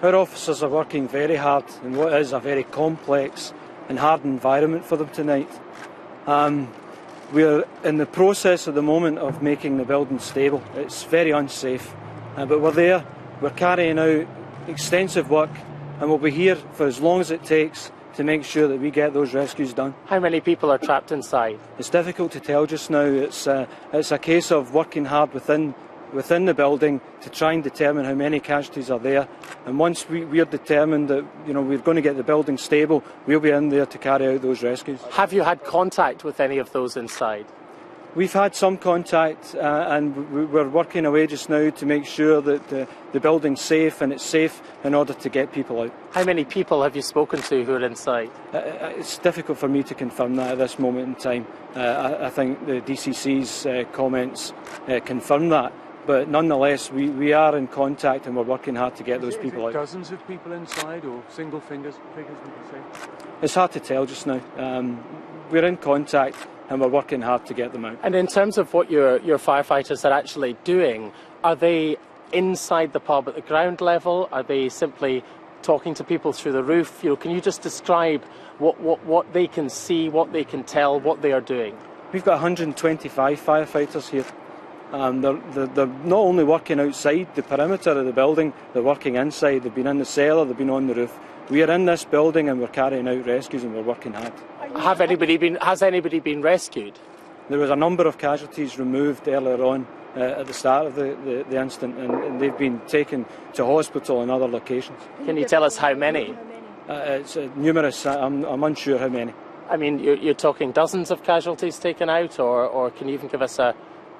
Our officers are working very hard in what is a very complex and hard environment for them tonight. We're in the process at the moment of making the building stable. It's very unsafe, but we're there. We're carrying out extensive work, and we'll be here for as long as it takes to make sure that we get those rescues done. How many people are trapped inside? It's difficult to tell just now. It's a case of working hard within the building to try and determine how many casualties are there. And once we're determined that we're going to get the building stable, we'll be in there to carry out those rescues. Have you had contact with any of those inside? We've had some contact, and we're working away just now to make sure that the building's safe, and it's safe in order to get people out. How many people have you spoken to who are inside? It's difficult for me to confirm that at this moment in time. I think the DCC's comments confirm that. But nonetheless, we are in contact and we're working hard to get those people out. Dozens of people inside, or single figures, would you say? It's hard to tell just now. We're in contact and we're working hard to get them out. And in terms of what your firefighters are actually doing, are they inside the pub at the ground level? Are they simply talking to people through the roof? Can you just describe what they can see, what they can tell, what they are doing? We've got 125 firefighters here. They're not only working outside the perimeter of the building, they're working inside. They've been in the cellar, they've been on the roof. We are in this building and we're carrying out rescues and we're working hard. Has anybody been rescued? There was a number of casualties removed earlier on at the start of the incident, and they've been taken to hospital and other locations. Can you tell us how many? It's numerous. I'm unsure how many. I mean, you're talking dozens of casualties taken out, or can you even give us a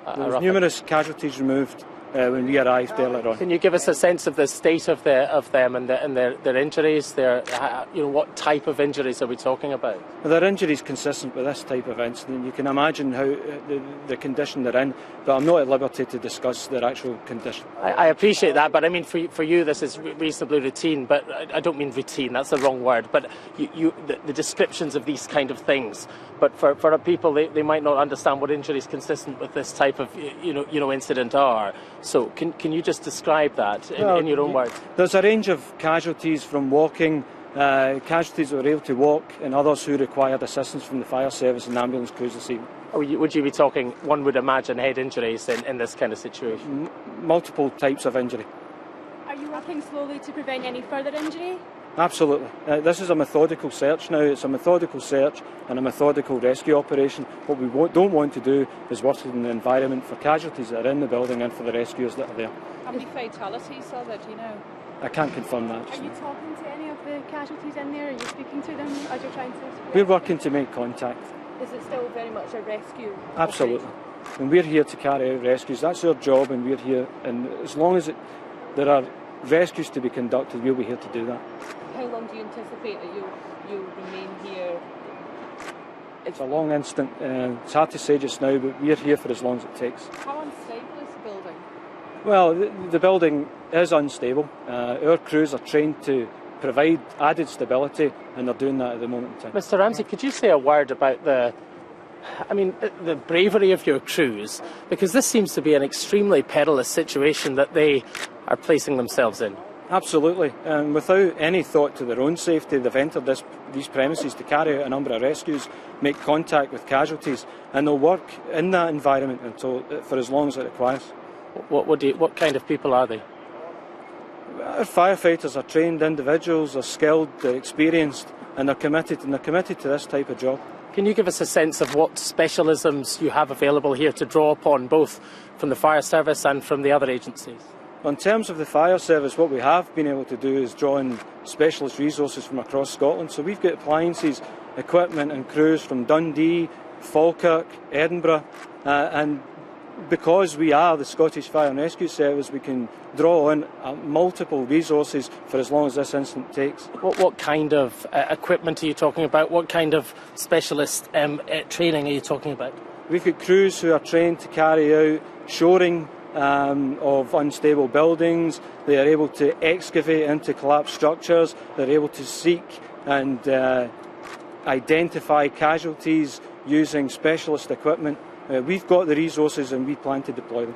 There was numerous casualties removed when we arrived earlier on. Can you give us a sense of the state of them and their injuries? What type of injuries are we talking about? Well, their injuries consistent with this type of incident. You can imagine how the condition they're in, but I'm not at liberty to discuss their actual condition. I appreciate that, but I mean, for you this is reasonably routine, but I don't mean routine, that's the wrong word, but the descriptions of these kind of things. But for people, they might not understand what injuries consistent with this type of incident are. So can you just describe that in your own words? There's a range of casualties from walking, casualties that were able to walk, and others who required assistance from the fire service and ambulance crews this evening. Would you be talking, one would imagine, head injuries in this kind of situation? Multiple types of injury. Are you working slowly to prevent any further injury? Absolutely. This is a methodical search now. It's a methodical search and a methodical rescue operation. What we don't want to do is work in the environment for casualties that are in the building and for the rescuers that are there. How many fatalities are there, do you know? I can't confirm that. Are you talking to any of the casualties in there? Are you speaking to them as you're trying to... We're working to make contact. Is it still very much a rescue? Absolutely. And we're here to carry out rescues. That's our job, and we're here. And as long as there are rescues to be conducted, we'll be here to do that. How long do you anticipate that you'll remain here? It's a long instant. It's hard to say just now, but we're here for as long as it takes. How unstable is the building? Well, the building is unstable. Our crews are trained to provide added stability, and they're doing that at the moment in time. Mr. Ramsay, could you say a word about the bravery of your crews? Because this seems to be an extremely perilous situation that they are placing themselves in. Absolutely, and without any thought to their own safety, they've entered these premises to carry out a number of rescues, make contact with casualties, and they'll work in that environment for as long as it requires. What kind of people are they? Our firefighters are trained individuals, they're skilled, they're experienced, and they're committed to this type of job. Can you give us a sense of what specialisms you have available here to draw upon, both from the fire service and from the other agencies? In terms of the fire service, what we have been able to do is draw in specialist resources from across Scotland. So we've got appliances, equipment and crews from Dundee, Falkirk, Edinburgh, and because we are the Scottish Fire and Rescue Service, we can draw on multiple resources for as long as this incident takes. What kind of equipment are you talking about? What kind of specialist training are you talking about? We've got crews who are trained to carry out shoring of unstable buildings. They are able to excavate into collapsed structures. They're able to seek and identify casualties using specialist equipment. We've got the resources and we plan to deploy them.